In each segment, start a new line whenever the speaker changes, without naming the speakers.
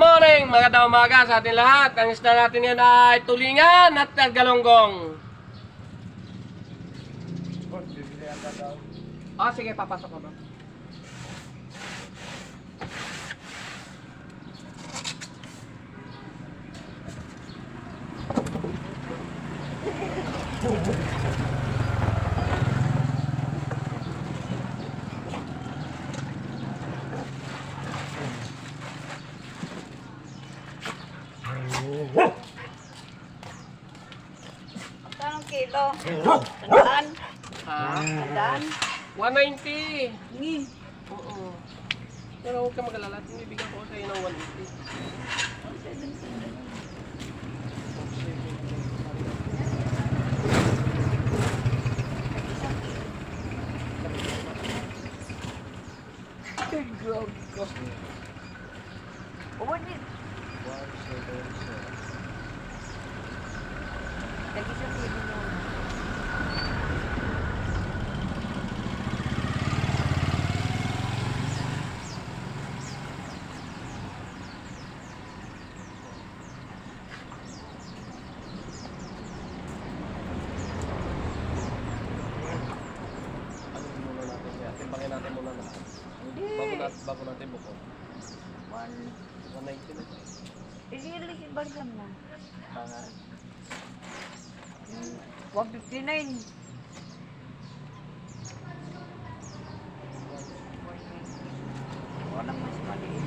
morning! Magandang umaga sa ating lahat. Ang isda natin yan ay tulingan at galonggong. Sige, papasok ko doon.
Anong kilo? Sandaan? Sandaan?
190.
Ni.
Oo. Pero huwag ka mag-alala. Bibigyan ko sa iyo ng 180.
Uwani. Lagi sa kilo mo.
Timbangin natin muna lahat.
Hindi.
Bago natin buko. 190 na.
Ilili si Barsam na. Para. 159. Walang mas maliit.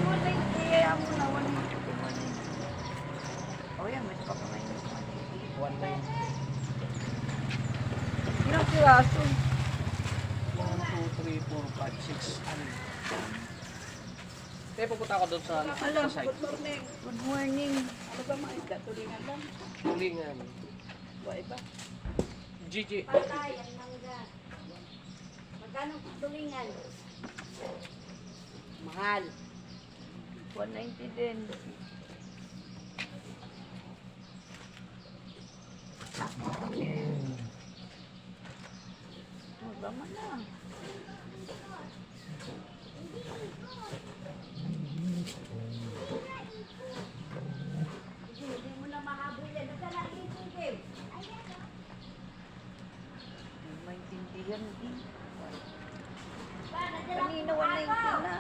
Wala yung kaya mo na 190. Oh yan, mas pakamay mas maliit.
190.
Ilang piraso?
1, 2, 3, 4, 5, 6. Kaya pupunta ako doon sa site.
Good morning. Good morning. Ano ba mga isda? Tulingan lang.
Tulingan.
Iba.
GG.
Patay ang mangga. Magkano tulingan?
Mahal. 190 din. Tama na.
Hindi mo na mahabol yan. Nadala dito, Kim.
Maintindihan din.
Pa, nadala
Kanina 190 na.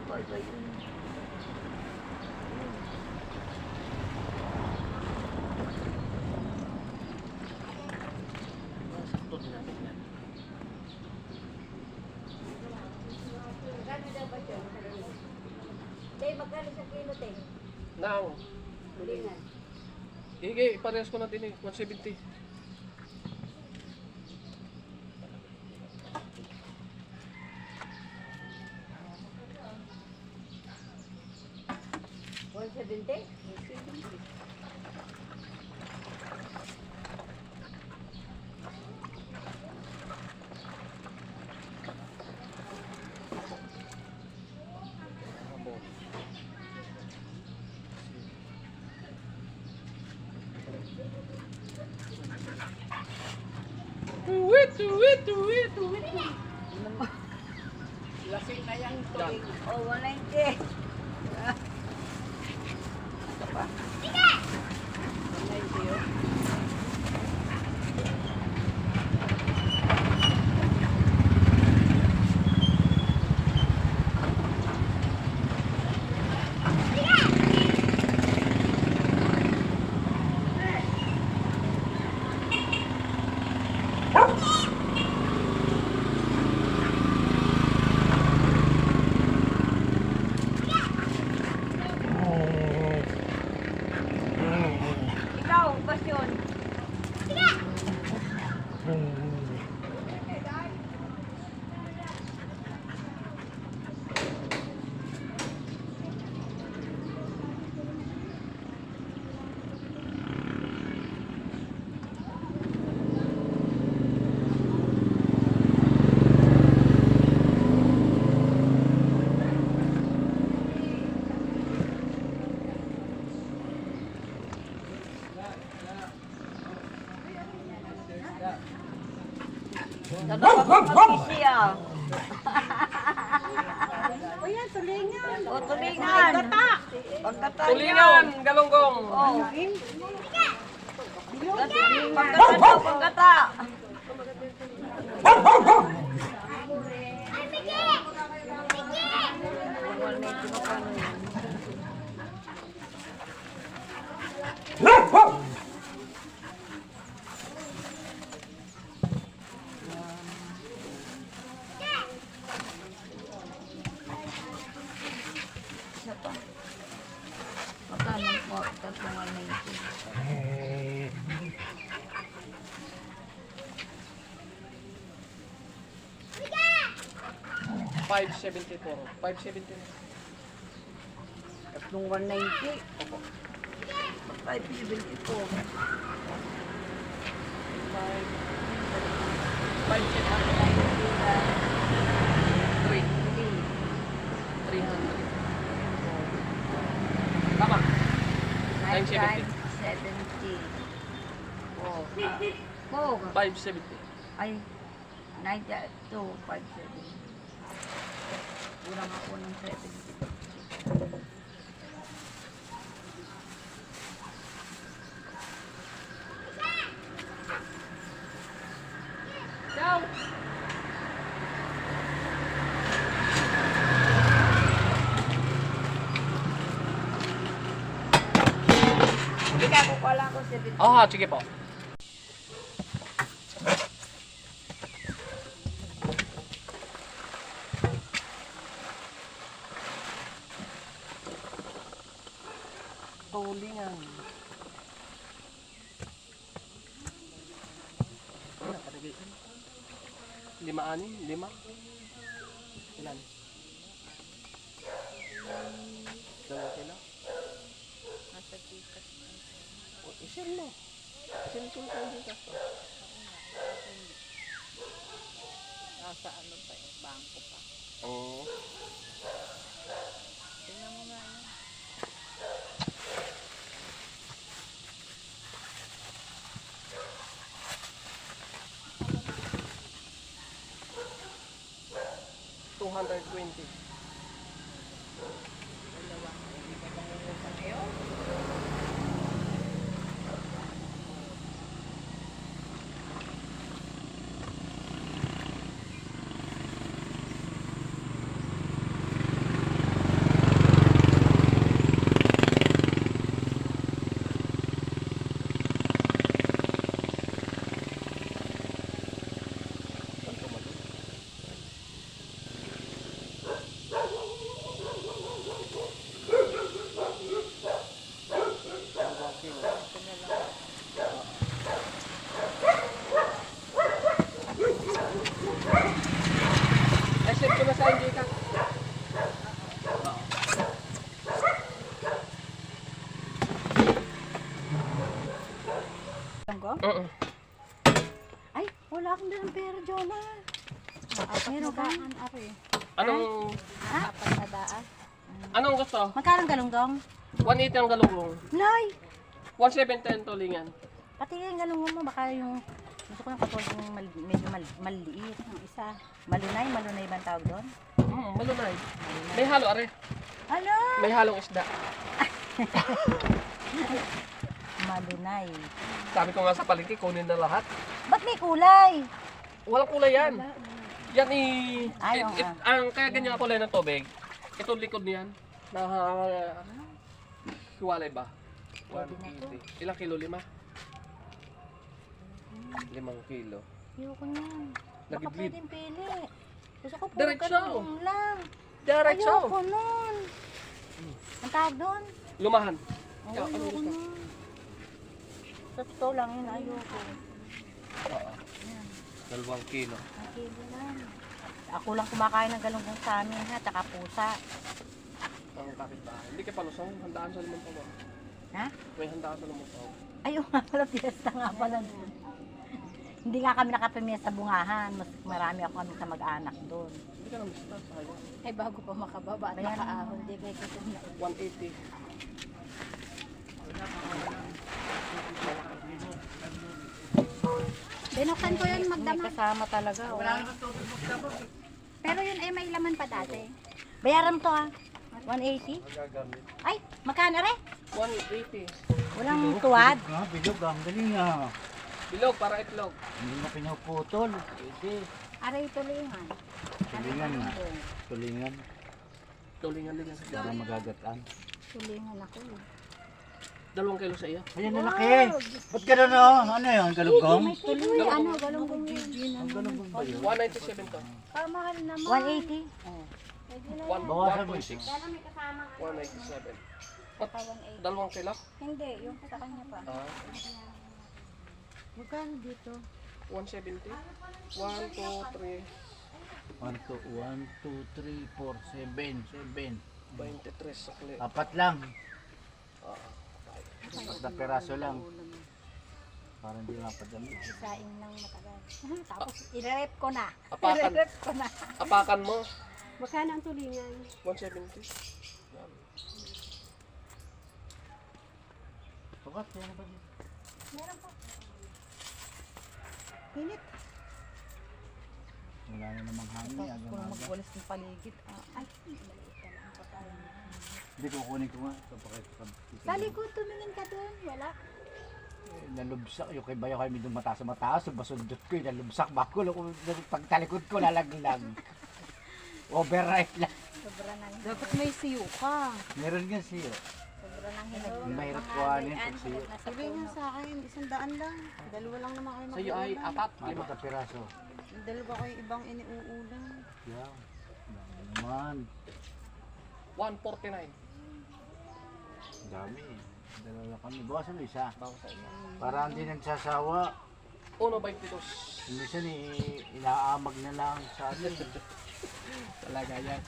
Ba yun?
Sakto din natin yan.
Magkano daw ba siya? Tay, magkano sa kilo, Tay?
Now,
Tulingan.
parehas ko na din eh. 170.
$170?
Tuwit.
Lasing na yung tuling. Oh, 190. Ito pa. 190 yun. Ikaw, Basyon. Ano ba mag-isi ah?
yan, tulingan. O,
tulingan.
Pagkata.
Tulingan, galunggong.
Oh. Pagkata daw, pagkata. Isa pa. Magkano po? 390.
574. 570.
Tatlong 190.
Opo.
574.
300. Tama.
9
970.
times 70. Oh. Oh.
570.
Ay. 9 to 570. Kurang ako ng 70.
Ciao.
Hindi ka ko pala ako 70.
Ah, sige po. Tulingan. Ano, patigay. 5, 6, 5. Ilan? 2 kilo?
Nasa tikas.
O, isin mo. Isin ko tayo dito.
Nasa ano pa yung bangko pa.
Oo.
Tingnan mo nga yun.
$220. Except ko na sa hindi ka.
Tanggo?
Oo.
Ay, wala akong dalang pera, Jonah. Meron ka?
Anong
Apat na daan.
anong gusto?
Magkano ang galunggong?
180 ang galunggong.
Nay!
170 ang tulingan.
Pati yung galunggong mo, baka yung gusto ko ng katulad yung medyo maliit. Yung isa. Malunay ba ang tawag doon?
Malunay. May halo, are.
Ano?
May halong isda.
Malunay.
Sabi ko nga sa palengke, kunin na lahat.
Ba't may kulay?
Walang kulay yan. Yan
Ay, oo nga.
ang kaya ganyan ang kulay ng tubig. Itong likod niyan. Na hiwalay ba?
Pwede na to.
180. Ilang kilo? 5? 5 kilo.
Ayoko niyan. Baka
Nagidlip.
pwedeng pili. Gusto ko puro
Diretso.
galunggong lang.
Diretso.
Ayoko nun. Ang tawag doon?
Lumahan. Ikaw,
Ayoko
ano gusto?
nun. Sa totoo lang yun, ayoko.
Oo. 2 kilo.
Ang kilo lang. Ako lang kumakain ng galunggong sa amin ha, tsaka pusa.
Ang kapitbahay. Hindi ka palusong. Handaan sa Lumuntaw.
Ha?
May handaan sa Lumuntaw.
Ayun nga pala, fiesta nga pala doon. Hindi nga kami nakapamesa sa bungahan. Mas marami ako kami sa mag-anak doon.
Hindi ka namista sa kanya.
Ay, bago pa makababa at
Ayan.
nakaahon, di kayo kasi na.
180.
Binuksan ko yun
May
magdamag.
kasama talaga. Oh.
Pero yun ay may laman pa dati.
Bayaran mo to ah. 180?
Magagamit.
Ay, magkano re?
180.
Walang tuwad.
Bilog ang galing ah.
Bilog para itlog.
Hindi na pinuputol. Pwede.
Aray tulingan.
Tulingan nga. Tulingan.
Tulingan din yan sa
Hindi na magagatan.
Tulingan ako.
2 kilo sa iyo.
Ayan na laki. Ba't gano'n oh? Ano yun? Galugong?
Tuloy, ano, galunggong yun.
Ang galugong ba yun?
197 to.
Mahal naman. 180?
Bawasan mo.
126. 197. Ba't 2 kilo?
Hindi, yung sa kanya pa.
Ah,
Magkano dito?
170. 1, 2, 3,
1, 2, 3, 4, 7.
23 sakli.
Apat lang.
Ah,
Apat na peraso lang. Para hindi mapadami.
Saing ng matagal. Tapos, i-rep ko na.
Apakan.
I-rep ko na.
apakan mo.
Magkano ang tulingan?
170. Yan.
Sukat, yan ba yun?
Meron pa. Pinit.
Wala na namang hangin.
Kung
Aga maga.
magwalis ng paligid. Ay, maliit ka lang pa tayo.
Hindi ko kunin ko nga. Ito pakita.
Sa likod, tumingin ka doon. Wala.
Nalubsak. Yung kay Bayo kami doon mataas sa mataas. Basundot ko yung nalubsak. Bako lang kung pagtalikod ko lalaglag. Override lang.
Sobra nang dapat may siyo ka.
Meron nga siyo.
Sobra nang hinag.
Mahirap kuhanin pag siyo.
Sabi nga sa akin, 100 lang. Dalawa lang naman kayo
Sa iyo ay 4, 5.
Apat na piraso.
Dalawa kayo ibang iniuulam.
Yeah. Naman.
149.
Dami. Dalawa kami. Bawasan mo isa.
Bago sa iyo.
Para hindi nagsasawa.
1.22.
Minsan inaamag na lang sa atin.
Talaga yan.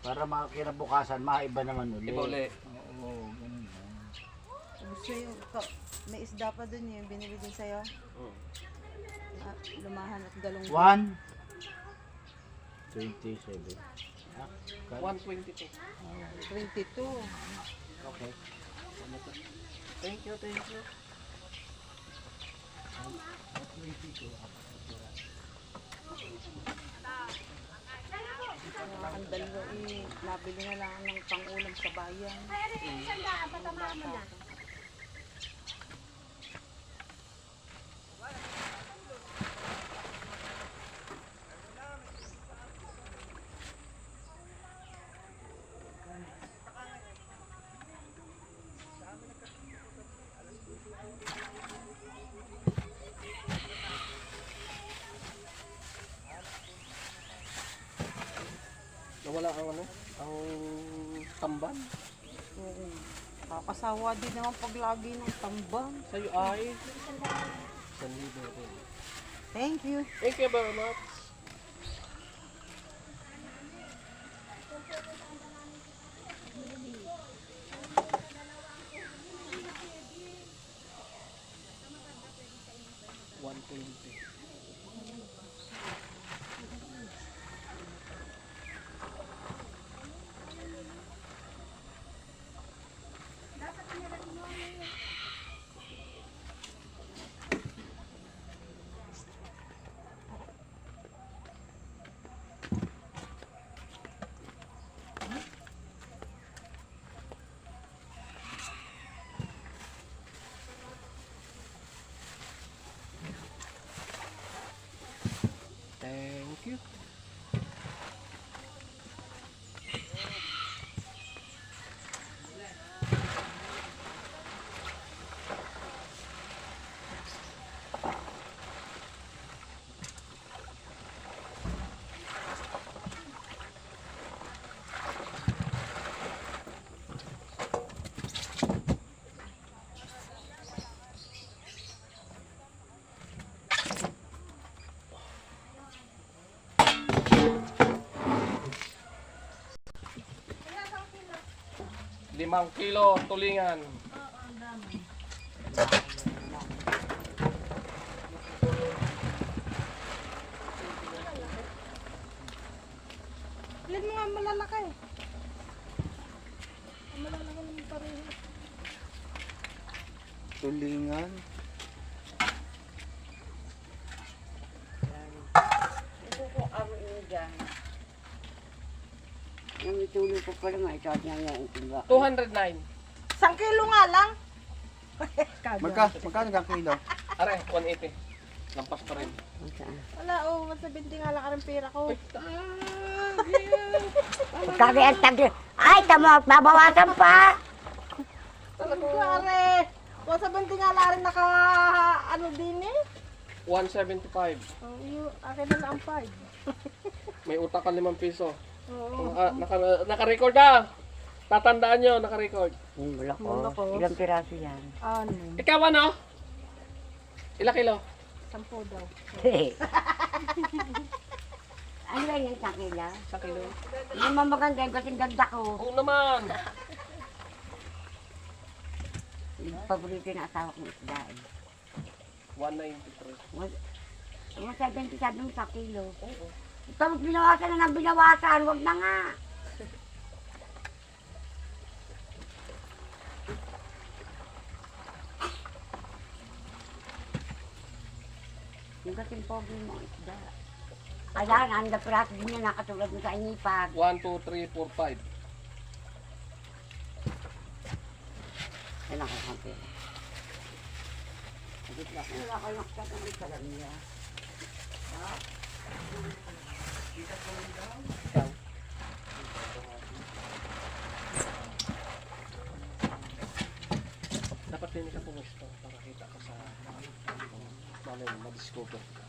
Para makakinabukasan, maiba naman ulit.
Iba uli.
Oo, ganun lang.
Gusto yung, may isda pa dun yung binili din sa'yo. Lumahan at galong.
127. Ah,
122.
22.
okay.
Thank you, thank you.
Ang dalawa nabili na lang ng pang-ulam sa bayan.
Nawala ang ano? Ang tamban.
Oo. Kakasawa din naman pag lagi ng tambang.
Sa iyo ay 1,000 rin.
Thank you.
Thank you very much. $120. Thank you. Limang kilo tulingan.
Ilan mo nga malalaki?
Tulingan.
tuloy ko pa naman. Ito niya yung timba.
209.
1 kilo nga lang.
Magkano ka kilo?
Are, 180. Lampas pa rin.
Wala, 170 nga lang ka rin pera ko.
Kagayang tagli. Ay, tamo, babawasan pa.
Kare, 170 nga lang rin naka, ano din eh.
175.
Oh, yung akin na lang 5.
May utak ka 5 piso.
Oo.
Naka-record na. Tatandaan nyo, naka-record.
Wala
Wala
ko.
ko.
Ilang piraso yan?
Ano?
Ikaw ano? Ilang kilo?
10 daw.
Ano ba yung sakila?
Sa kilo.
Hindi naman maganda yung kasing ganda ko.
Oo naman.
Paborito yung asawa kong isda eh.
193.
Yung 70 sabi mo sa kilo. Tapos binawasan na ng binawasan, wag na nga. Yung kasing pogi mo isda. Ayan, ang dapiraso din niya nakatulad mo sa inipag.
1, 2, 3, 4, 5.
Yan ako ang pera. Wala ko nakita ng salam niya.
Ikaw. Dapat din ka pumusto para kita ka sa malay mo, ma-discover ka.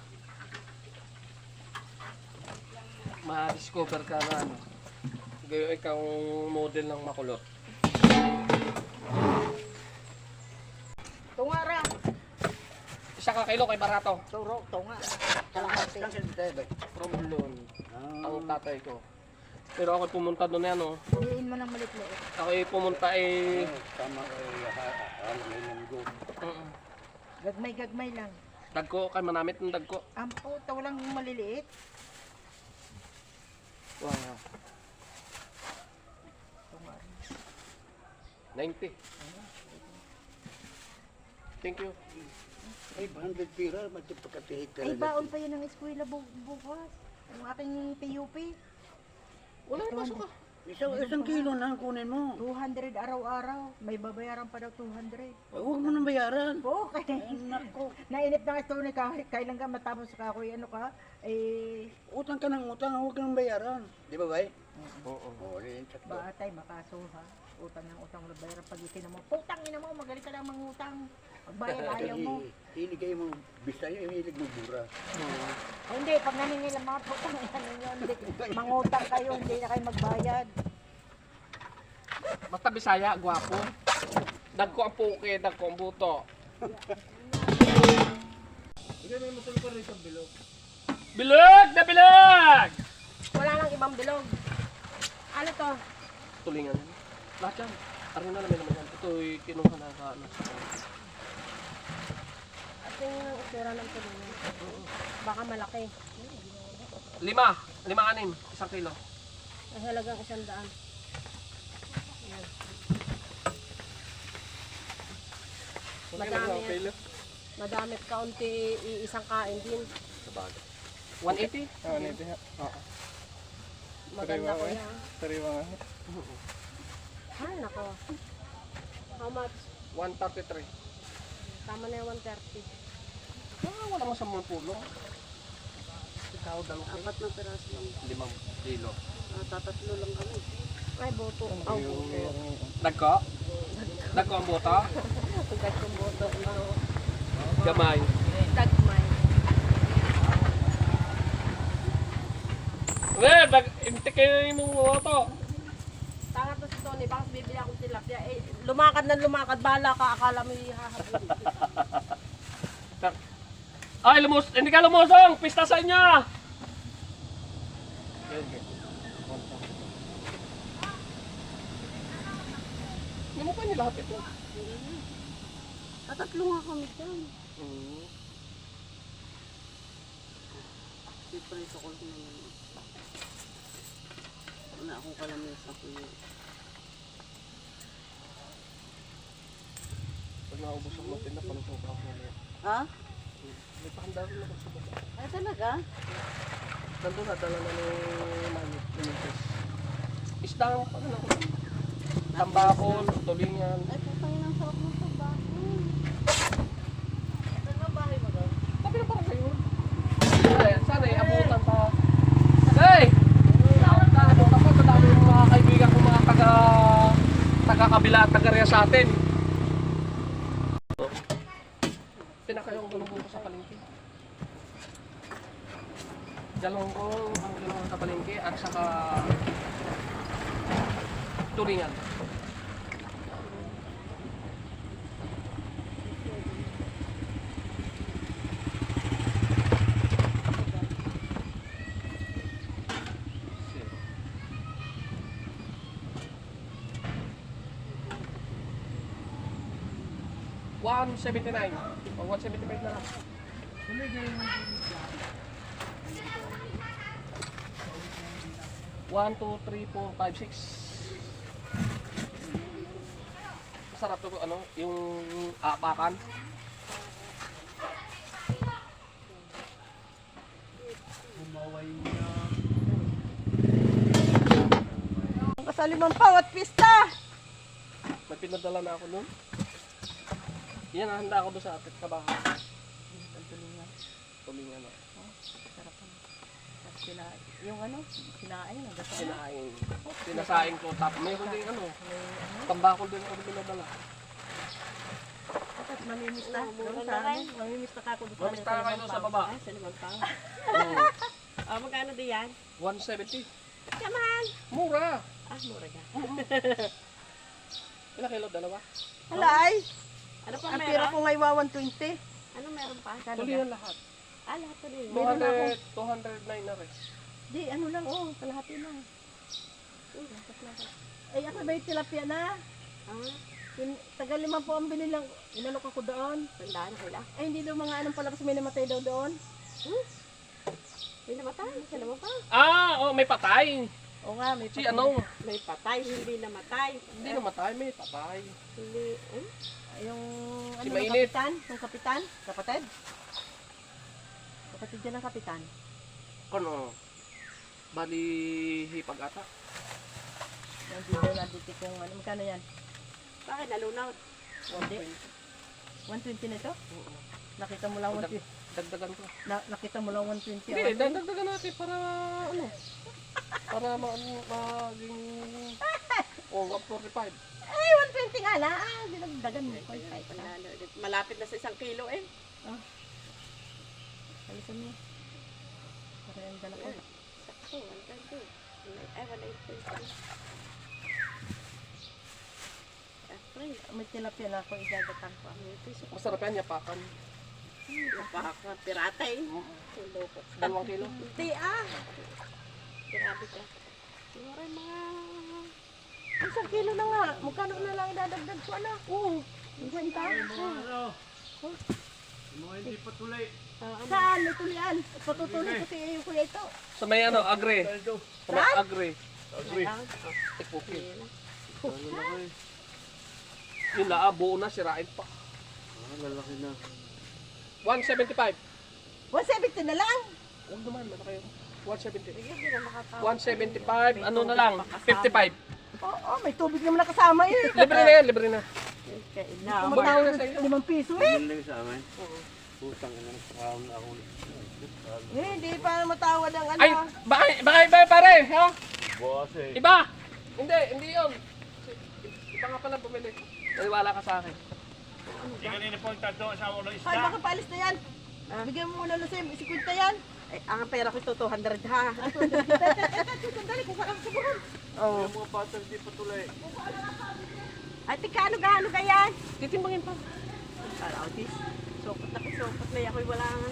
Ma-discover ka na ano. Gayo ikaw model ng makulot.
Tungara.
Isa ka kilo kay barato.
Turo, tunga. Kalahati.
Problem. Ang tatay ko. Pero ako pumunta doon yan, oh.
Hihiin mo ng malit-liit.
Ako pumunta eh.
Gagmay-gagmay lang.
Dagko, kay manamit ng dagko.
Ang puta, walang maliliit.
Wow. 90. Thank you.
500 pira, magpapakatihit ka
Ay, baon pa yun ng eskwela bukas. Ang aking PUP.
Wala na pasok ka.
Isang kilo na ang kunin mo.
200 araw-araw. May babayaran pa daw 200.
Huwag mo nang bayaran.
Okay.
Nako,
Nainip na nga ito ni kailan ka matapos ka ako, ano ka, eh,
utang ka ng utang, huwag ka nang bayaran. Di ba, bay?
Oo.
Oo, rin.
ba tay makasuha. Utang ng utang na bayaran pag itin mo. Putang ina mo, magaling ka lang mangutang. Magbayad ayaw mo.
Hilig kayo mo, bista yung hilig mo bura.
O hindi, pag naningil ang mga putang ina ninyo, hindi, mangutang kayo, hindi na kayo magbayad.
Basta Bisaya, gwapo. Dagko ang puke, dagko ang buto. Bilog na bilog!
Wala lang ibang bilog. Ano to?
Tulingan. Lahat yan. Arin na naman yan. Ito'y kinuha na sa ano.
Ito yung usura ng tulingan. Baka malaki.
5. 5-6. 1 kilo.
Ang halagang 100. Madami yan. Madami kaunti isang kain din.
180? 180 ha. Oo.
Maganda ko yan.
Sariwa nga.
Ay, nako. How much?
133.
Tama na yung 130.
Wala mo sa mga pulo. Ikaw, dalawa.
4 na piraso lang.
5 kilo.
Tatatlo lang kami. Ay, boto. Oh, boto.
Dagko? Dagko ang buto?
Agad kong boto.
Gamay.
Dagmay.
Intikin mo buto.
Tanga to si Tony. Bakit bibili akong tilapia? Eh, lumakad na lumakad. Bahala ka. Akala mo ihahabulin kita.
Ay, hindi ka lumusong! Pista sa inyo! Hindi mo pa nilapit ito.
Tatatlo nga kami dyan. Siyempre, sukol ko naman. Wala akong kalamesa ko yun.
Pag naubos ang matin na palusok ako na.
Ha?
May pakanda rin ako sa baba.
Ay, talaga?
Nandun na, dala na ni Manny. Isda ang ano lang. Tambakol, tulingan.
Ay, putang ina, ang sarap ng tabako. Saan ang bahay mo doon?
Sabi na parang kayo. Sana abutan pa. Hey! Abutan pa, madami yung mga kaibigan ko mga taga-kabila at taga-reya sa atin. Pinakayong gulong ko sa palengke. Dalawang ko ang gulong sa palengke at saka tulingan. $179 o $175 na lang. 1, 2, 3, 4, 5, 6. Masarap to ano, yung apakan.
Kasaliman pa, what pista?
May pinadala na ako nun. Yan, handa ako doon sa atit kabahan.
Tulingan.
Tulingan na.
Sarap ano. Tapos yung ano, kinain, nagasama.
Sinaing. Sinasaing ko. Tapos mayroon din ano. Tambakol din ako pinadala.
Tapos mamimista.
Mura
Doon
na
sa
rin.
amin. Mamimista ka ako doon
Mamista ka kayo doon sa baba.
Ay, sa limang tao.
Oo.
Ah, magkano di yan?
170.
Come on!
Mura.
Ah, mura ka.
Ilang kilo? Dalawa?
Halay! Ano pa
Ang pira
meron?
ko ngayon 120.
Ano meron pa?
Tulingan lahat.
Ah, lahat to din.
209 na rin.
Di, ano lang, oh, kalahati lang. Ay, ako ba yung tilapia na?
Ah,
Tagal 5 po ang binilang, inalok ako doon.
tandaan na sila.
Ay, hindi daw mga anong palabas may namatay daw doon.
May namatay. Sila mo pa.
Oh, may patay.
Oo nga, may
Si
patay.
ano?
May patay, hindi namatay.
Hindi namatay, may patay.
Hindi.
Yung, ano,
Si
yung
Mainit.
kapitan? Yung kapitan? Kapatid? Kapatid yan ng kapitan.
Ano? Bali, hipag ata.
Yung video na dito kung ano, magkano yan?
Bakit nalunaw?
Hindi. 120 na ito? Nakita mo lang 120.
Dagdagan ko.
Nakita mo lang 120.
Hindi, dagdagan natin para ano? Para maging 145.
Ay, 120 nga lang. Ah, dinagdagan mo.
Malapit na sa 1 kilo eh.
Alisan mo. Para yung dala ko.
Oh, 120. Ay, 180.
May tilapia na ako, igagatan ko.
Masarap yan, yapakan.
Napaka pirata eh. Loko.
2 kilo.
Hindi ah. Grabe ka. Siguro yung mga...
1 kilo na nga. Magkano na lang idadagdag ko, ano? Oo. 50. Saan? May tulian. Patutuloy ko si kuya ito.
Sa may ano, agre. Sa may agre. Ikuki. Yun na, buo na, sirain pa. Lalaki na. 175.
170 na lang.
Huwag naman, malaki yun. 170.
Hindi na makatawa.
175, ano na lang, 55.
Oo, may tubig naman nakasama eh.
Libre na yan, libre na.
Matawag na 5 piso eh. Eh, hindi pa matawad ang ano.
Ay, baka iba pare, ha? Iba! Hindi yun. Iba nga pala bumili. Naniwala ka sa akin.
Ay, baka paalis na yan. Bigyan mo muna ng 50 yan.
Ay, ang pera ko ito, 200 ha.
Sandali, kung saan sa buron.
Oo. Ay, tika, ano ka yan?
Titimbangin pa.
Para autis. Sokot na ako'y wala nga.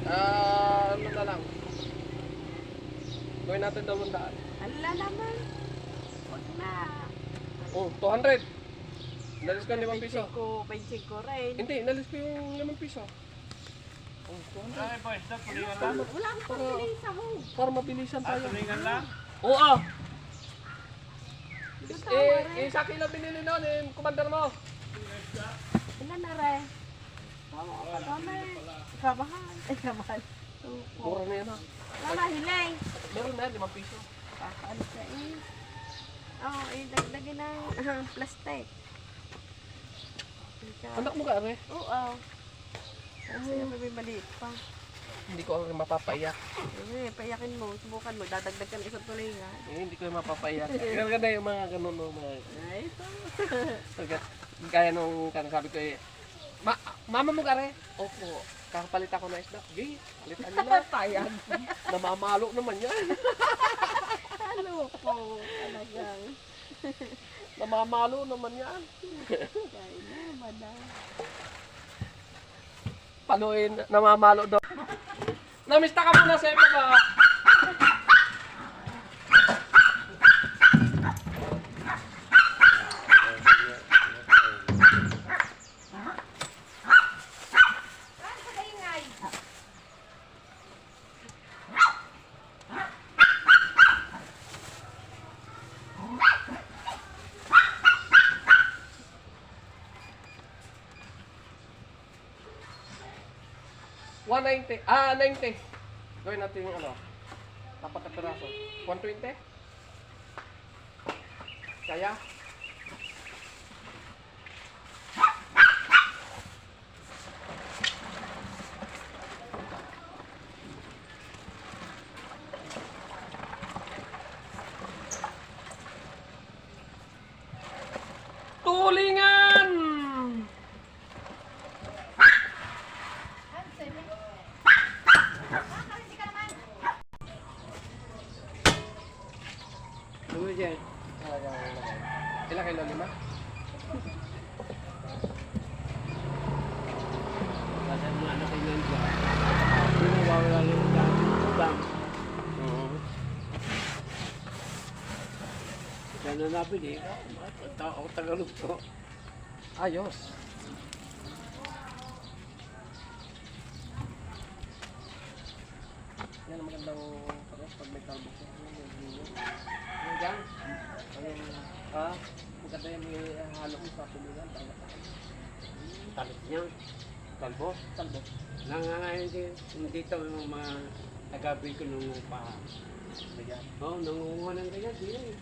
Ano na lang. Gawin natin 200.
Ala naman. Huwag na.
Oh, 200. Nalis ko 5 piso.
Pensin ko rin.
Hindi, nalis ko yung 5 piso. Oh, 200.
Wala akong pambili sa home.
Para mabilisan tayo.
Tulingan lang?
Oo. Sa akin lang binili noon, commander mo.
Wala na rin. Kabahan. Ay, kabahan.
Mura na yan ha.
Mama, hilay.
Meron na yan, 5 piso.
Ano siya eh. Oo, dagdagin ng plastic.
Anak mo ka, Are?
Oo. Kasi may maliit pa.
Hindi ko ang mapapaiyak.
Payakin mo, subukan mo, dadagdag ka ng isang tulingan.
Hindi ko yung mapapaiyak. Ganda yung mga ganun, no, mga...
Ay, ito.
Kaya nung sabi ko eh, mama mo ka, Are? Opo. Kakapalit ako na isda. Gay, palitan nyo na.
Payag.
Namamalo naman yan.
Ano po, talagang.
Namamalo naman yan.
Kaya na, madam.
Paluin, namamalo daw. Namista ka muna sa iba. $190. 90. Gawin natin yung ano. Tapat na piraso. 120. Kaya? Tulingan!
Ano dyan?
Ilang kilo? 5?
Kasi mga anak ko yan dyan. Hindi na wawala yung dami. Ubang.
Oo.
Kaya na nabili. Ako Tagalog ko.
Ayos. Yan ang magandang pag may talbog siya. Yung dyan. Maganda yung may halo mo sa tulingan.
Talit niya.
Talbo? Talbo.
Nangangayon din dito yung mga nagabi ko nung pa.
Ayan.
Oo, nangunguha ng ganyan. Hindi.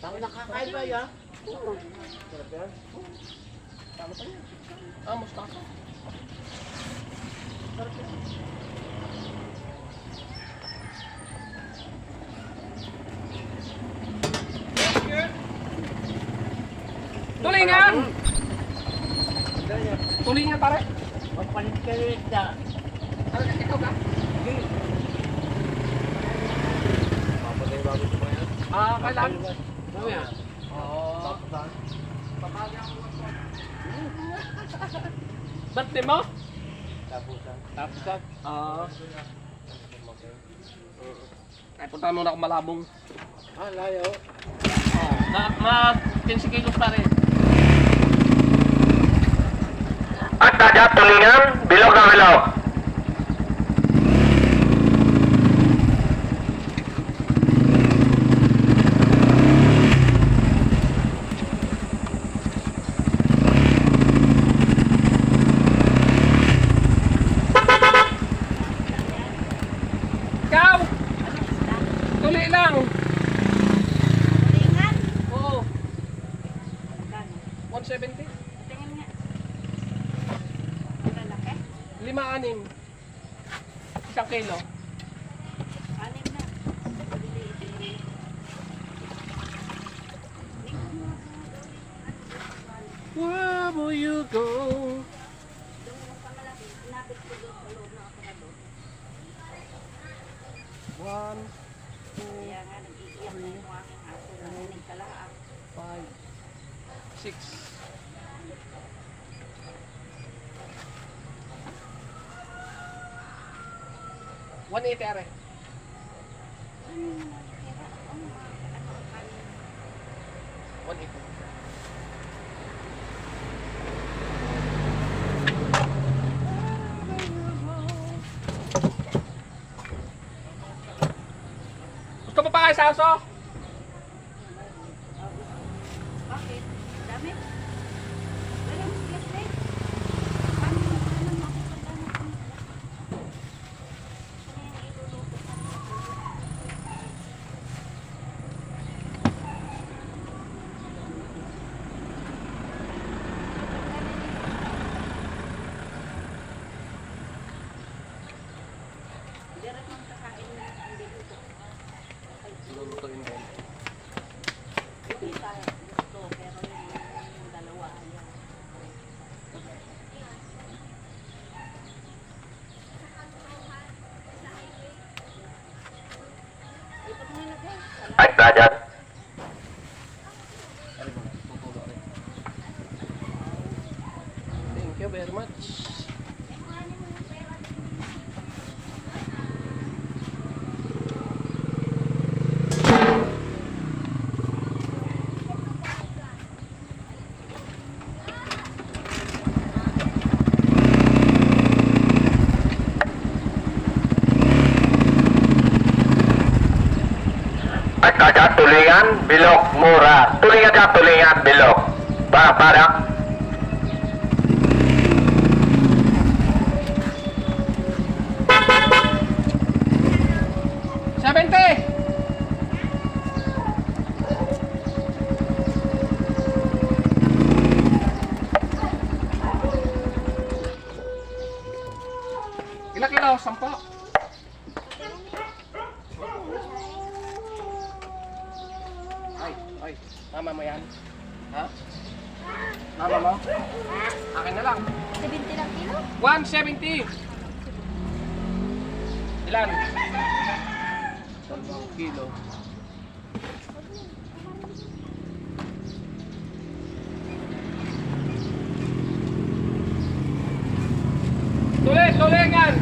Tama nakakain ba yan? Oo.
Sarap yan. Tama pa yan. Mustasa. Sarap yan. Tulingan! Tulingan pare.
Magpalit ka rin isda.
Ano ka? Ikaw ka?
Papatay bago ito ba yan?
Kailan?
Mamaya.
Oo. Birthday mo?
Tapusan. Tapusan.
Ay, punta muna ako Malabong.
Layo.
Mag 15 kilos pa rin.
At dadat tulingan, bilog na bilog.
Ikaw! Tuli lang.
Tulingan.
Oo.
Magkano?
170.
Tingin nga. Ang lalaki.
5-6. 1 kilo.
Anim na.
Where will you go? One,
Kaya nga, nag-iiyak na yung aking aso na hinig ka lang.
5, 6. $180 are. $180. Gusto mo pa kayo sa aso?
Bakit? Dami? Wala mo plastic? Ano
lulutuin din.
Ay, Rajat.
Thank you very much.
At Rajat, tulingan, bilog, mura. Tulingan, bilog. Para.
70! Ilang kilo? 10? Ay, tama mo yan? Ha? Tama mo? Akin na lang.
70 lang kilo?
170! Ilan? 2 kilo. Tulingan!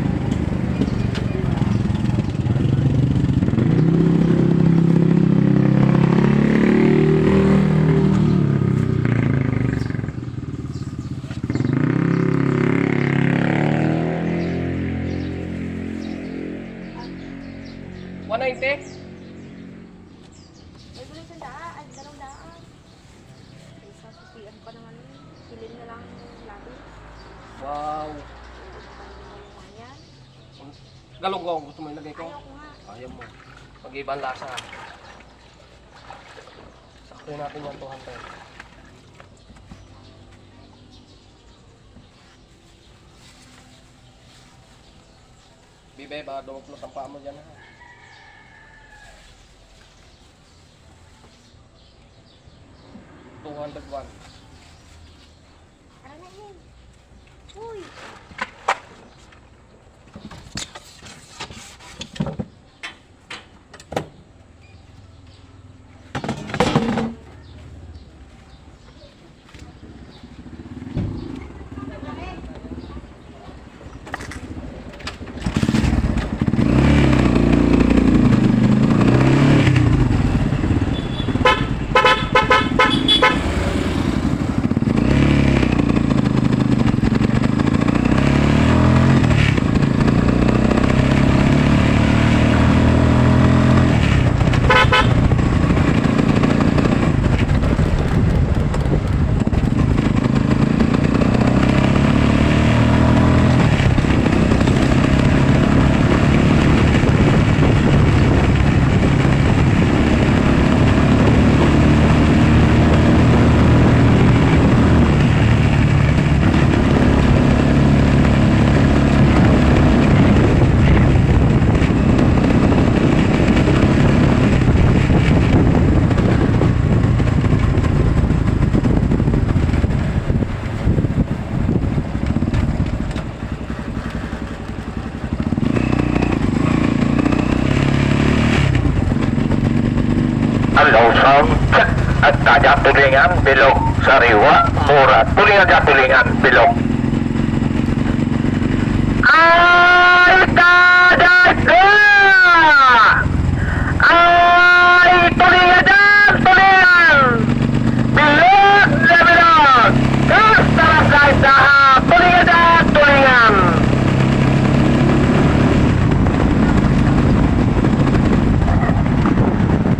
$190?
May gulo sa daan, ay 200. Ay, sa susian pa naman. Hilin na lang yung labi.
Wow!
Ayan.
Galunggong, gusto mo ilagay ko?
Ayoko nga.
Ayaw mo. Pag-ibang lasa. Saktuin natin yung 200. Bibe, baka dumuplos ang paa mo dyan ha. $201.
Tara na yun. Uy!
Ang lawsang, at Rajat, tulingan, bilog. Sariwa, mura. Tulingan, bilog. Ay, Rajat! Ay, tulingan! Bilog na bilog! Sarap guys na tulingan!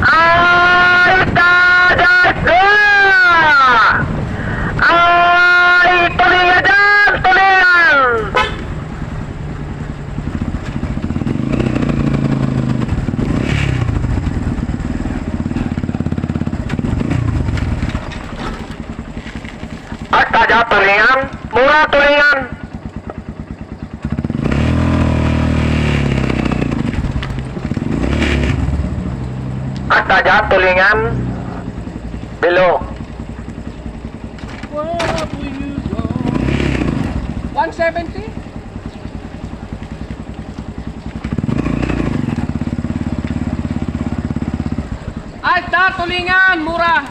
Ay, Rajat! Ay, tulingan! At Rajat, tulingan, mura tulingan. Basta dyan, tulingan. Bilog.
Where will you go? 170? Ay, tulingan, mura.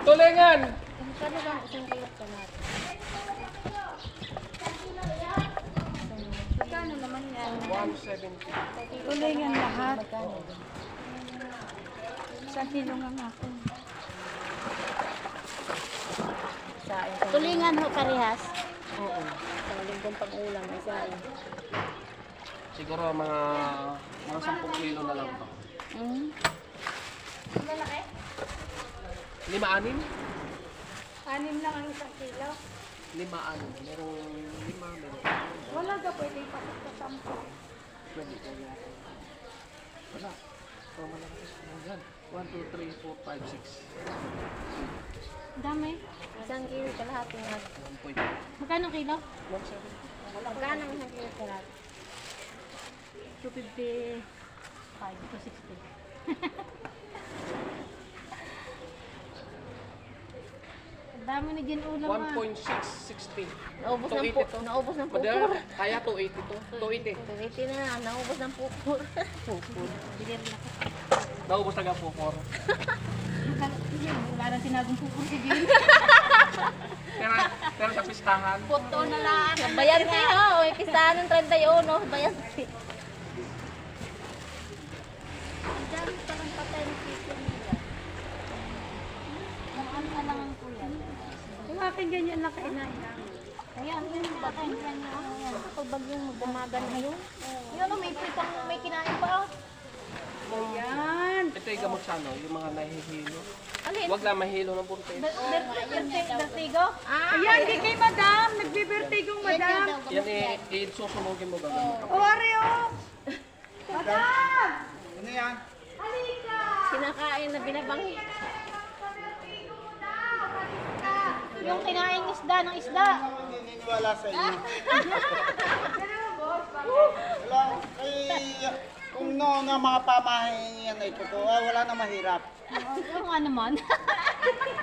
Tulingan.
Kano lang isang kilo ka natin? Magkano naman yan?
170.
Tulingan lahat. Isang kilo nga ako. Tulingan ho parehas.
Oo.
Isang linggong pag-ulam, isa eh.
Siguro mga 10 kilo na lang to.
Hmm?
5, 6?
Anim lang ang isang kilo.
5, 6. Merong 5, merong
Wala ka pwede ipasok sa 10.
pwede kaya. Wala. So, malakas. Yan. 1, 2, 3, 4, 5, 6.
Dami. Isang kilo kalahati nga.
1.5.
Magkano kilo?
170.
Magkano ang isang kilo kalahati? 255 to 60. Ang dami na dyan ulam ah.
1.660.
Naubos ng
280 to.
naubos ng
Madara,
pupur.
kaya 280 to. 280.
280 na, naubos ng pupur. Pupur. Bilir na ka.
Naubos na po 4.
Wala nang sinagong pupur si Jin.
Pero sa pistahan,
Puto na lang. Bayan si ha, o pistahan ng 31, bayan si. Diyan pa lang patay ng chicken nila. Ang alangan ko yan. Yung akin ganyan lang kainain namin. Ayan, yun yung patay ng ganyan. Ayan, kapag bagyong bumagan na yun. Yun, may pritang, may kinain pa. Ayan.
ito yung gamot sa ano, yung mga nahihilo.
Alin?
Huwag lang mahilo ng buntis.
Vertigo? Ayan, di kay madam. Nagbe-vertigo, madam.
Yan susunugin mo gagawin.
Oreo!
Ano yan?
Kinakain na binabang. Yung kinain isda ng isda.
Ako hindi niniwala sa inyo. Wala, kung noon ang mga pamahiyan ay totoo, wala na mahirap.
Yung ano man.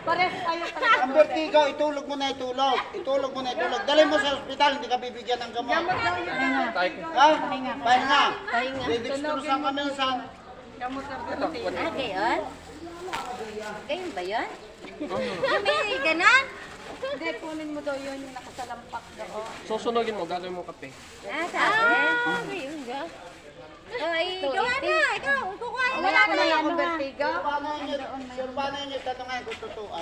Pares tayo talaga.
Ang vertigo, itulog mo na itulog. Itulog mo na itulog. Dali mo sa ospital, hindi ka bibigyan ng gamot.
Tayo.
Ha? Pahinga.
Pahinga.
Didextrosan ka minsan.
Ah, gayon? Gayon ba yun? Yung may ganon? Hindi, kunin mo daw yun yung nakasalampak doon.
Susunugin mo, gagawin mo kape.
Ah, sabi? Gayon ga? Ay, ikaw na! Ikaw! Kukuha mo na ako ng vertigo.
Sir, paano yun yung tanongin kung totoo?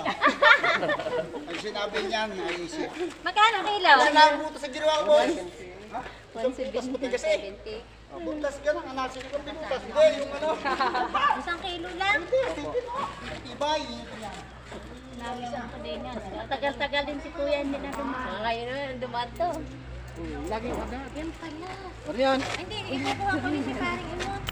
Ang sinabi niyan, naisip.
Magkano kilo?
Kasi nakabuto sa ginawa ko, boy.
170.
Butas ka lang, anasin ko pinutas. Hindi, yung ano.
Isang kilo lang?
Ibay.
Tagal-tagal din si kuya hindi na dumato. Ngayon na dumato.
Laging agad.
Yan pala.
Ano yan?
Ay, hindi, ikukuha ko rin si paring imon.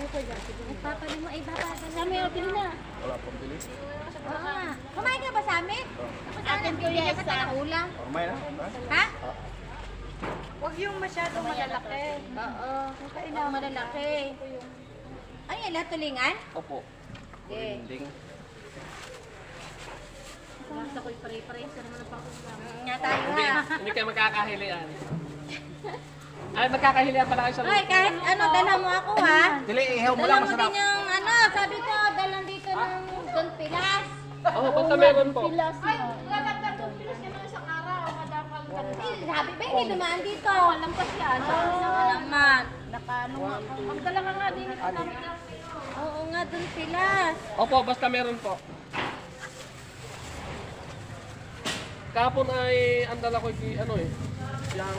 Nagpapali mo, ay papasal sa amin, pili na.
Wala pang bilis.
Oo nga. Kumain ka ba sa amin? Tapos akin bibigyan ka ng ulam.
Kumay na.
Ha? Huwag yung masyadong malalaki. Oo. Huwag malalaki. Ano yan, lahat tulingan?
Opo.
Okay.
Ding.
Basta ko'y pare-pareho sa naman ang pakulam. Nga tayo
Hindi,
ha.
hindi kayo magkakahilian. Ay, magkakahilian pala kayo sa
Ay, kahit ano, dala mo ako ha.
Dili, ihaw mo
Dala
lang,
mo
masarap.
din yung ano, sabi ko, dalang dito ng Don Pilas.
Oo, basta meron po.
Ay, lalagdag Don Pilas yan ng isang araw. Madapal ka. Sabi ba, hindi dumaan dito. Lampas yan. Ano naman. Nakaano nga. Magdala ka nga din ito. Oo nga, Don Pilas.
Opo, basta meron po. Kapon ay andala ko ano eh. Yung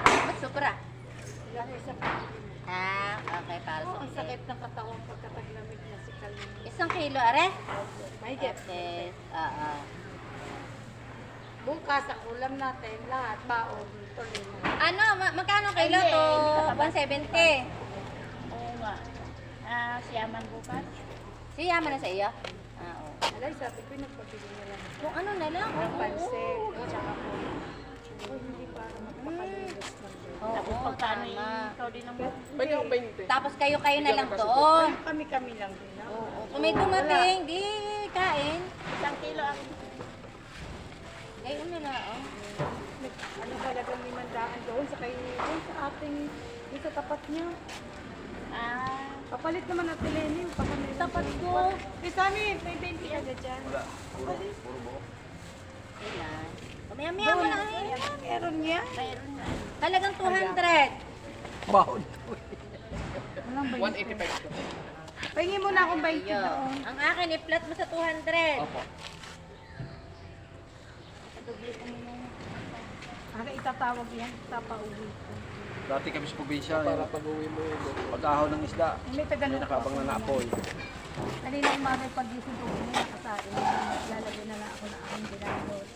Ba't sobra? Ah, okay, para sa sakit ng katawan pagkataglamig na si Kalin. 1 kilo, are? Mahigit. Okay. Yes. Oo.
Bukas ang ulam natin, lahat, baon, tuloy na.
Ano, magkano kilo
Ay,
to?
hindi ka pa-
170.
Oo nga. Siyaman bukas.
Siya man na sa iyo? Oo.
Alay, sabi ko, nagpapili na lang.
Kung ano na lang.
Ang
Oo.
pansit, tsaka po. Hindi para magpakalulos lang din.
Oo,
Tapos pagkano
tama.
ikaw din ang
Pwede ako 20.
Tapos kayo na lang doon.
Kami-kami lang din.
Oo. Kung may dumating, di kain.
1 kilo ang
Ngayon na lang. Oh.
ano talagang limandaan doon sa doon sa ating dito sa tapat niya. Papalit naman natin Lenny, papalit.
Tapat ko.
Sami, may 20 agad dyan.
Ilan? Maya-maya mo lang.
Meron niya.
Talagang 200.
Baon.
185 ko.
Pahingin mo na akong 20
Yo.
doon.
Ang akin, i-flat mo sa 200.
Opo.
Itatawag yan, tapauwi ko.
Dati kami sa probinsya,
Para pag-uwi mo yun.
pag-ahaw ng isda,
May
may
tagalog
nakabang na naapoy.
Kanina umaga pag-gising ko, may nakasain. Lalagyan na lang ako na aking ginamot.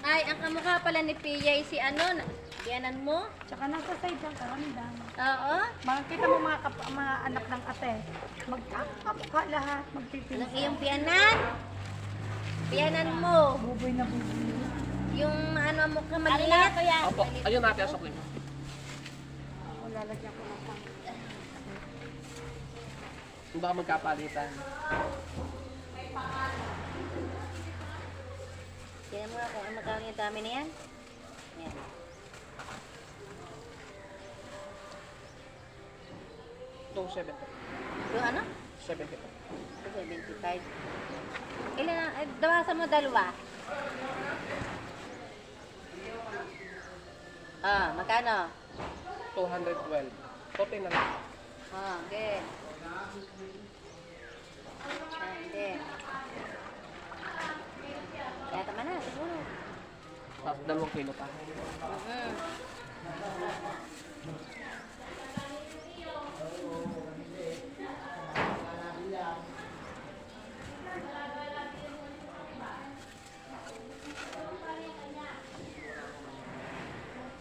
Ay, ang kamukha pala ni PJ si ano, biyanan mo?
Tsaka nasa side lang, karamdam.
Oo.
Makikita mo mga anak ng ate. Magkakamukha lahat, magpipili.
Anong iyong biyanan? Biyanan mo.
Buboy na buboy.
Yung ano mo ka maliit.
Opo. Ayun natin asok niyo.
Ako lalagyan ko na pang.
Baka magkapalitan.
Tingnan mo nga kung ano magkano yung dami na yan. Yan.
Ito, 70.
Yung ano?
70.
75. Ilan na? Dawasan mo dalawa. Magkano?
212. Tote na lang.
Okay. Hindi. Kaya tama na, siguro.
Tapos 2 kilo pa.
Mhm.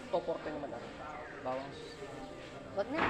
Ito, 40 naman ako. Bawas.
Wag na.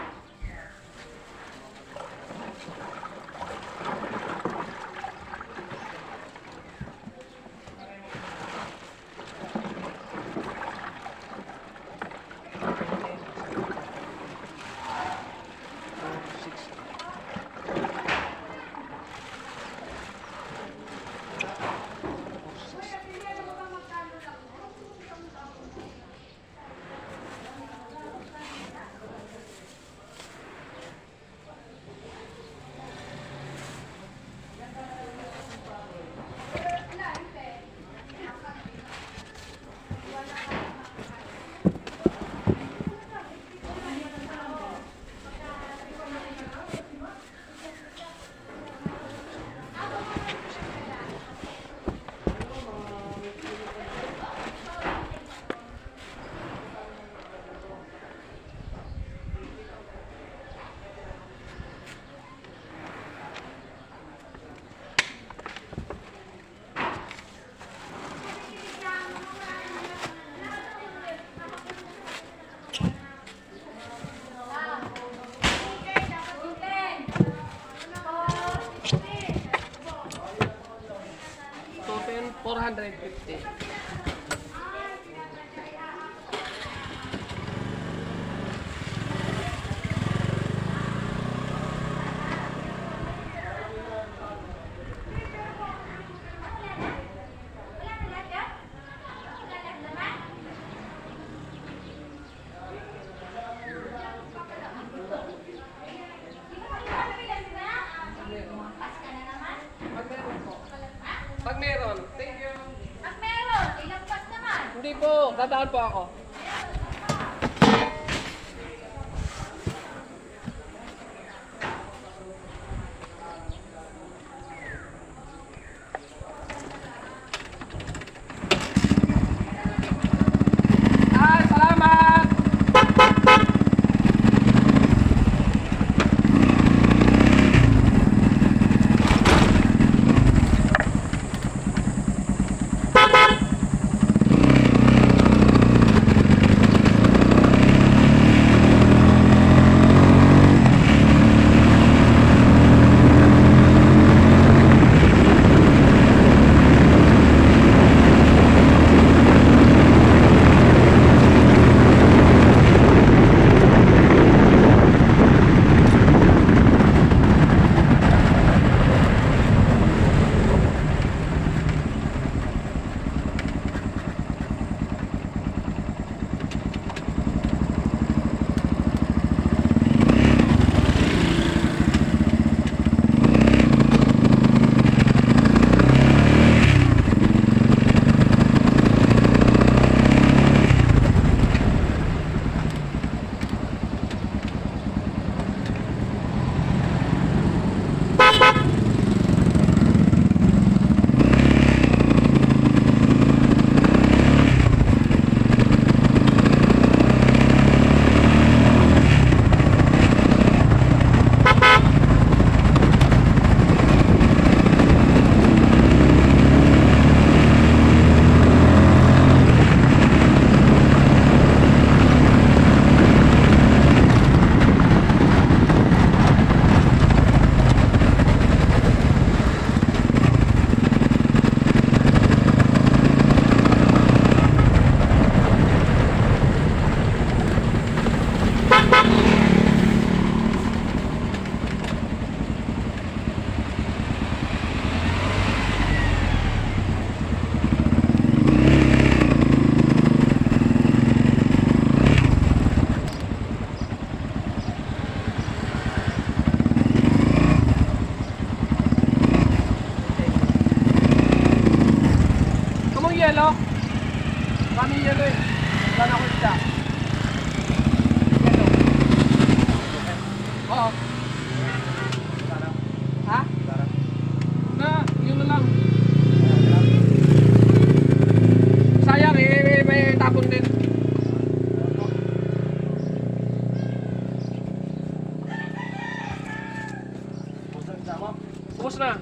Total 450. Pag meron, thank you.
Pag meron, ilang pas naman.
Hindi po, dadaan po ako. Ay, salamat! Marami yan eh. Wala na ako isda. Oo. Ha? Na, yun na lang. Sayang eh, may tapon din. Ubus na.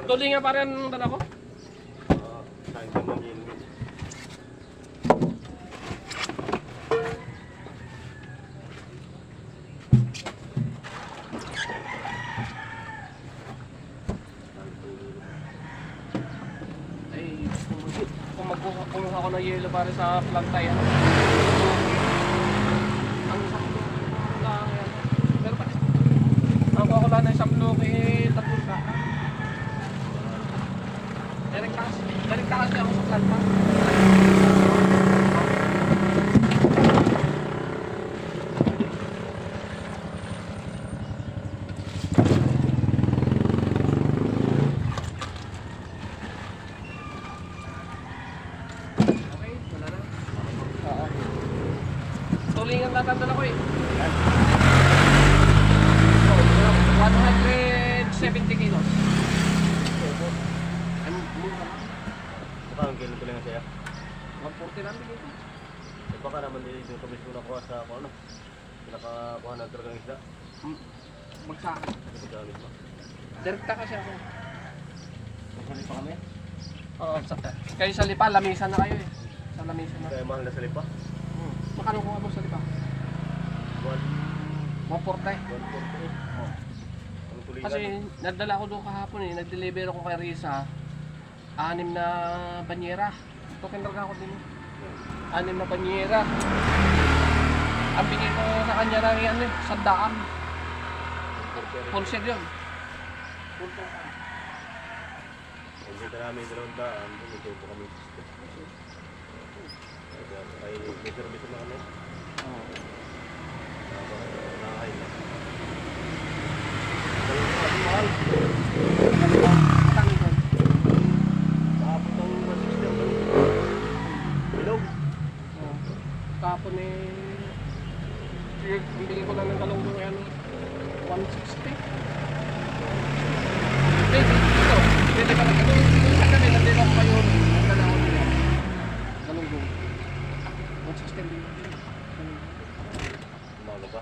Tulingan pa rin ang dala ko. Ay, kung magkukuha ako ng yelo para sa plantay, ano? Ang sakto lang yan. Pero pa, ang kuha ko lang ng isang blok, eh, tatlong ka. Direkta kasi ako sa planta. Okay, wala na. Oo. Tulingan lang ang dala ko eh. 170 kilos. Ano, mura lang.
Baka ang kilo ko lang sa'yo.
140 lang bigay ko.
Baka naman din yung kamis ko nakuha sa ako, ano? Pinakakuha ng talagang isda.
Magsaka.
Ano gamit mo?
Direkta kasi ako.
Masali pa kami?
Oo, kayo sa lipa, lamisan na kayo eh. Sa lamisan na.
Kaya mahal na sa lipa.
Makano kuha mo sa lipa? 140.
140. Anong tulingan?
Kasi nadala ko doon kahapon eh. Nag-deliver ako kay Risa. 6 na banyera. Ito kinarga ko din. 6 na banyera. Ang bigay ko sa kanya na yan eh, 100. Full set yun. Full set.
Kung dito namin 200, ito po kami. Ay, may service na kami.
Oo.
Nakain na.
Mahal. Tangi doon.
Kahapon ang system ba? Bilog.
Kahapon eh, bibili ko lang ng galunggong yan, 160. Pwede, ito, pwede pa rin. Ito sa kami, nandito ako kayo, nagdala ko nila. Galunggong. 160 din.
Umaga pa.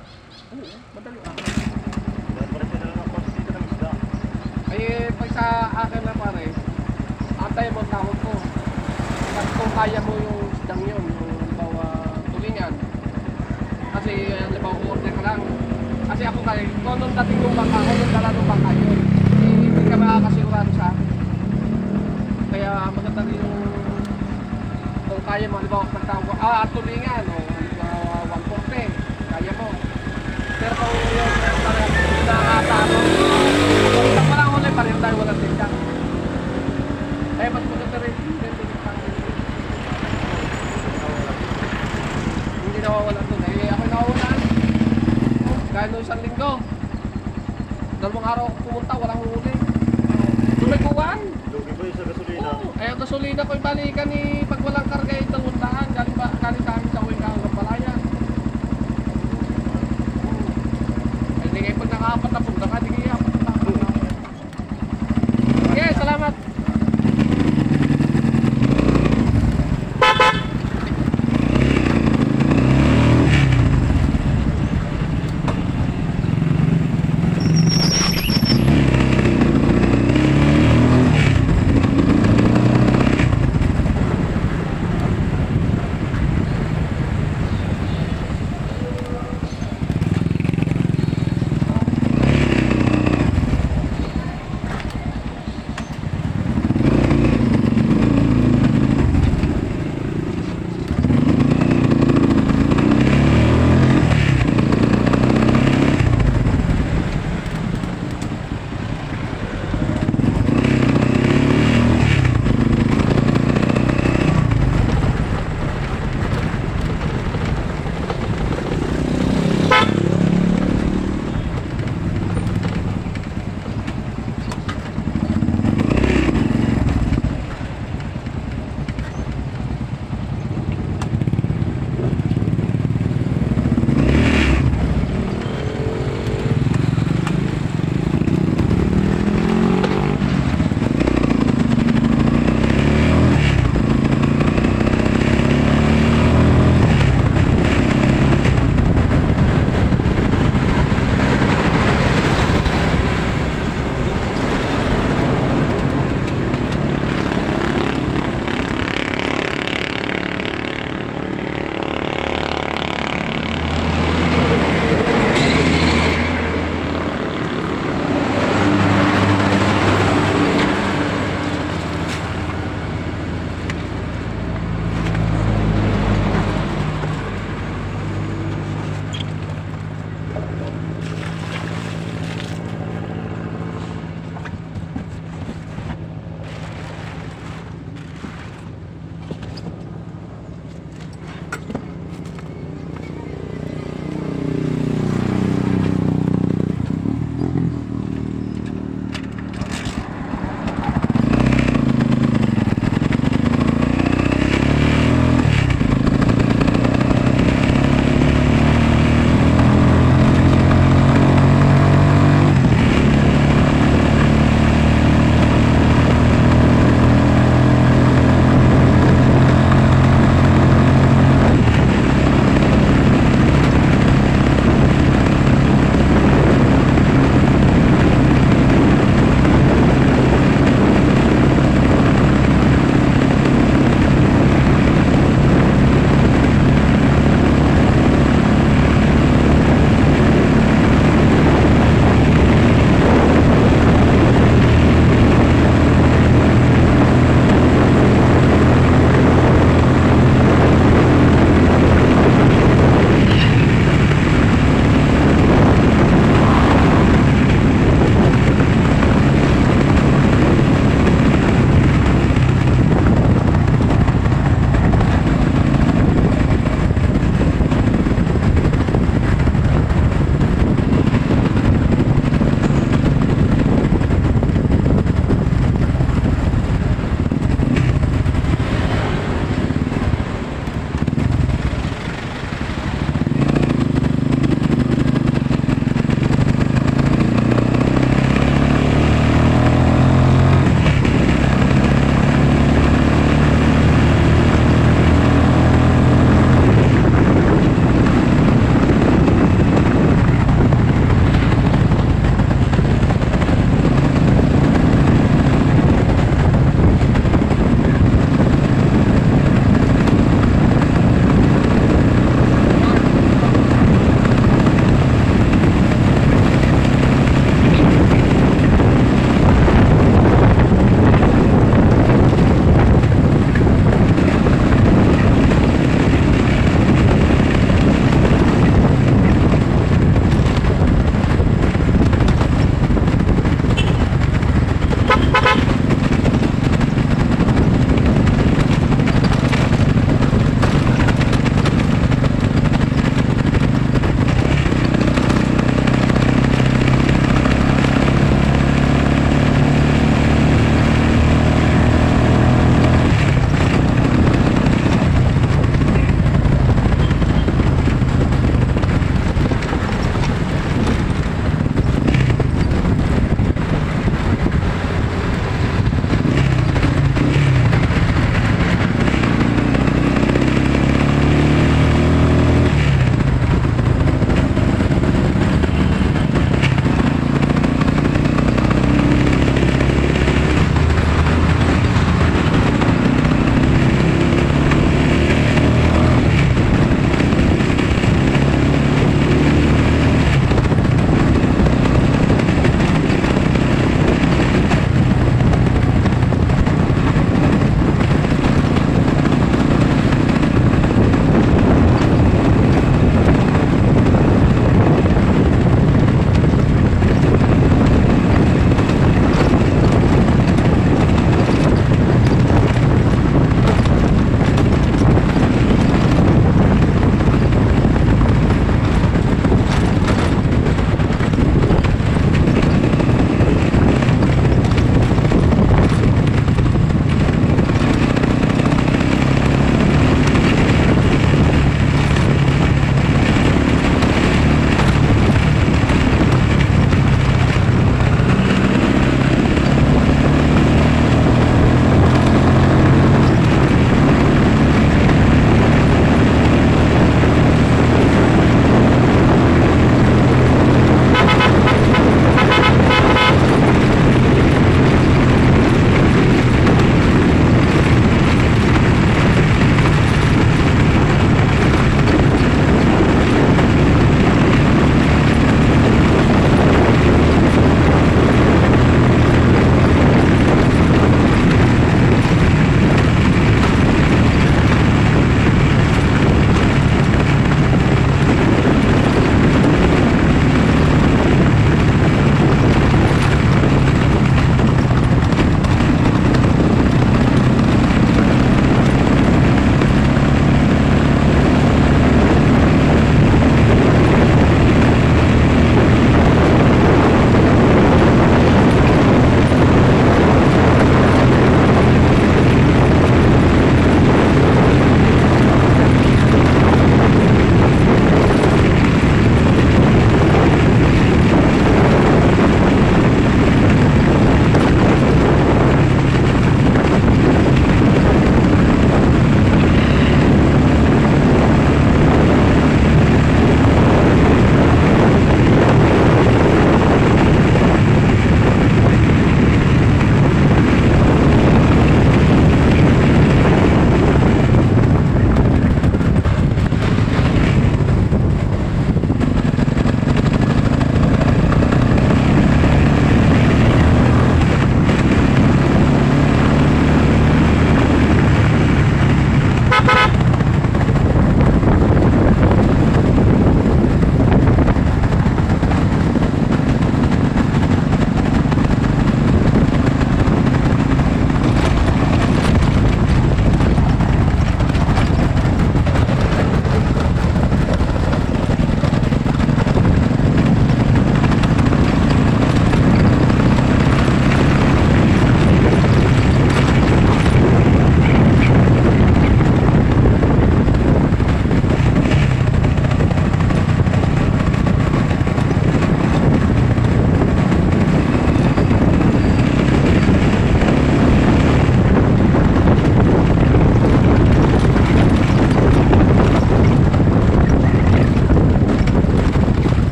Oo, madali ah.
Dahil pa rin sila lang ako dito ng isda.
Ay, pag sa akin na pare, antay mo ang tawag ko. Kasi kung kaya mo yung sidang yun, yung halimbawa tulingan. Kasi halimbawa order ka lang. Kasi ako kaya, kung nung dating ng bangka ko, yung dala ng bangka yun. Hindi ka makakasigurado sa akin. Kaya maganda rin yung kung kaya mo, halimbawa nagtawag, tulingan, o halimbawa 140, kaya mo. Pero kung yung parang nakakatalo, kung walang ulit pa rin dahil walang tinda. Eh, mas maganda rin. Hindi nawawala doon. Eh, ako'y nawawalan. Kahit noong 1 linggo. 2 araw ako pumunta, walang huli. Doon may kuwan.
Lugi ba yung sa gasolina?
Oo. Eh, ang gasolina ko'y balikan ni pag walang karga ay 200. Galing sa amin sa uwing kahang palayan. Ay, di kayo pag nakaapat na punta ka, di kayo apat na punta. Sige, salamat.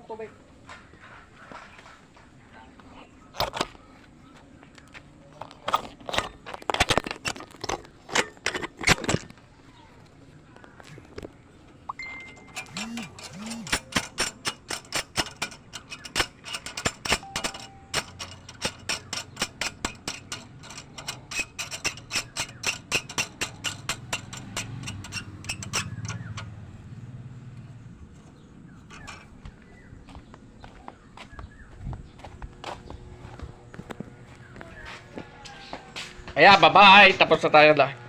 ng tubig. Ayan, bye-bye. Tapos na tayo na.